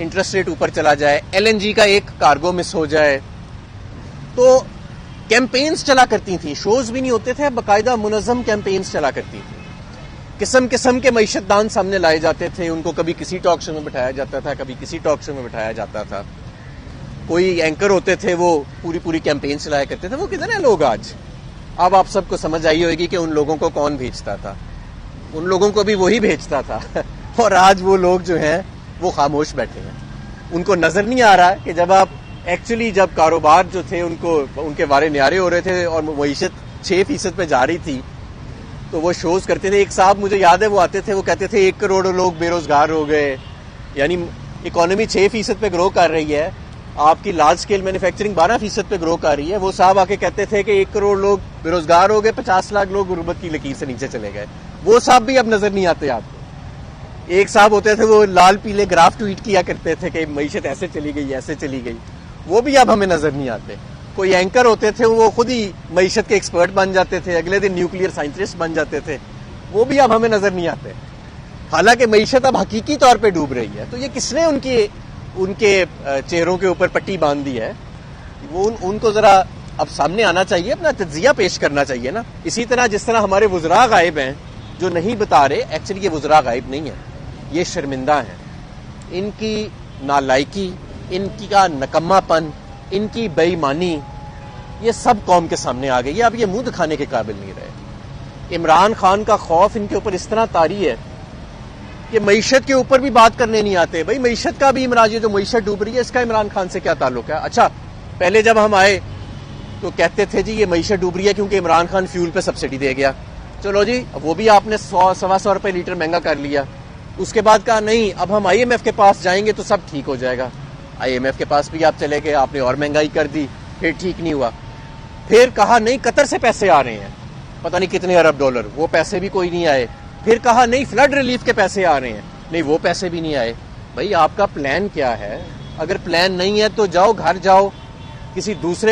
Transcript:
Interest rate ऊपर चला जाए, LNG का एक कार्गो मिस हो जाए, तो कैंपेन्स चला करती थी, शोज भी नहीं होते थे, बाकायदा मुनज़्ज़म कैंपेन्स चला करती थी। किस्म किस्म के मईशतदान सामने लाए जाते थे, उनको कभी किसी टॉक शो में बिठाया जाता था, कभी किसी टॉक शो में बिठाया जाता था। कोई एंकर होते थे, वो पूरी पूरी कैंपेन चलाया करते थे। वो किधर है लोग आज? अब आप सबको समझ आई होगी कि उन लोगों को कौन भेजता था। उन लोगों को भी वही भेजता था और आज वो लोग जो हैं वो खामोश बैठे हैं। उनको नजर नहीं आ रहा कि जब आप एक्चुअली जब कारोबार जो थे उनको उनके वारे न्यारे हो रहे थे और मईशत 6% पे जा रही थी, तो वो शोज करते थे। एक साहब मुझे याद है, वो आते थे, वो कहते थे 1 करोड़ लोग बेरोजगार हो गए, यानी इकोनॉमी 6% पे ग्रो कर रही है, आपकी लार्ज स्केल मैन्युफैक्चरिंग 12% पे ग्रो कर रही है। वो साहब आके कहते थे कि 1 करोड़ लोग बेरोजगार हो गए, 50 लाख लोग गुर्बत की लकीर से नीचे चले गए। वो साहब भी अब नजर नहीं आते आपको। एक साहब होते थे, वो लाल पीले ग्राफ ट्वीट किया करते थे कि मईशत ऐसे चली गई, ऐसे चली गई। वो भी अब हमें नजर नहीं आते। कोई एंकर होते थे, वो खुद ही मईशत के एक्सपर्ट बन जाते थे, अगले दिन न्यूक्लियर साइंटिस्ट बन जाते थे। वो भी अब हमें नजर नहीं आते। हालांकि मईशत अब हकीकी तौर पे डूब रही है। तो ये किसने उनके चेहरों के ऊपर पट्टी बांध दी है? वो उनको जरा अब सामने आना चाहिए, अपना तज्जिया पेश करना चाहिए ना। इसी तरह जिस तरह हमारे वुज़रा गायब हैं, जो नहीं बता रहे, एक्चुअली ये वुज़रा गायब नहीं है, ये शर्मिंदा है। इनकी नालायकी, इनकी का नकम्मापन, इनकी बेईमानी, ये सब कौम के सामने आ गई है। अब ये मुंह दिखाने के काबिल नहीं रहे। इमरान खान का खौफ इनके ऊपर इस तरह तारी है कि मईशत के ऊपर भी बात करने नहीं आते। भाई मईशत का भी इमरान, ये जो मईशत डूब रही है, इसका इमरान खान से क्या ताल्लुक है? अच्छा, पहले जब हम आए तो कहते थे जी ये मईशत डूब रही है क्योंकि इमरान खान फ्यूल पे सब्सिडी दे गया। चलो जी, वो भी आपने 100-125 रुपए लीटर महंगा कर लिया। उसके बाद कहा नहीं, अब हम IMF के पास जाएंगे तो सब ठीक हो जाएगा। IMF के पास भी आप चले गए, आपने और महंगाई कर दी, फिर ठीक नहीं हुआ। फिर कहा नहीं, कतर से पैसे आ रहे हैं, पता नहीं कितने अरब डॉलर, वो पैसे भी कोई नहीं आए। फिर कहा नहीं, फ्लड रिलीफ के पैसे आ रहे हैं, नहीं वो पैसे भी नहीं आए। भाई आपका प्लान क्या है? अगर प्लान नहीं है तो जाओ, घर जाओ, किसी दूसरे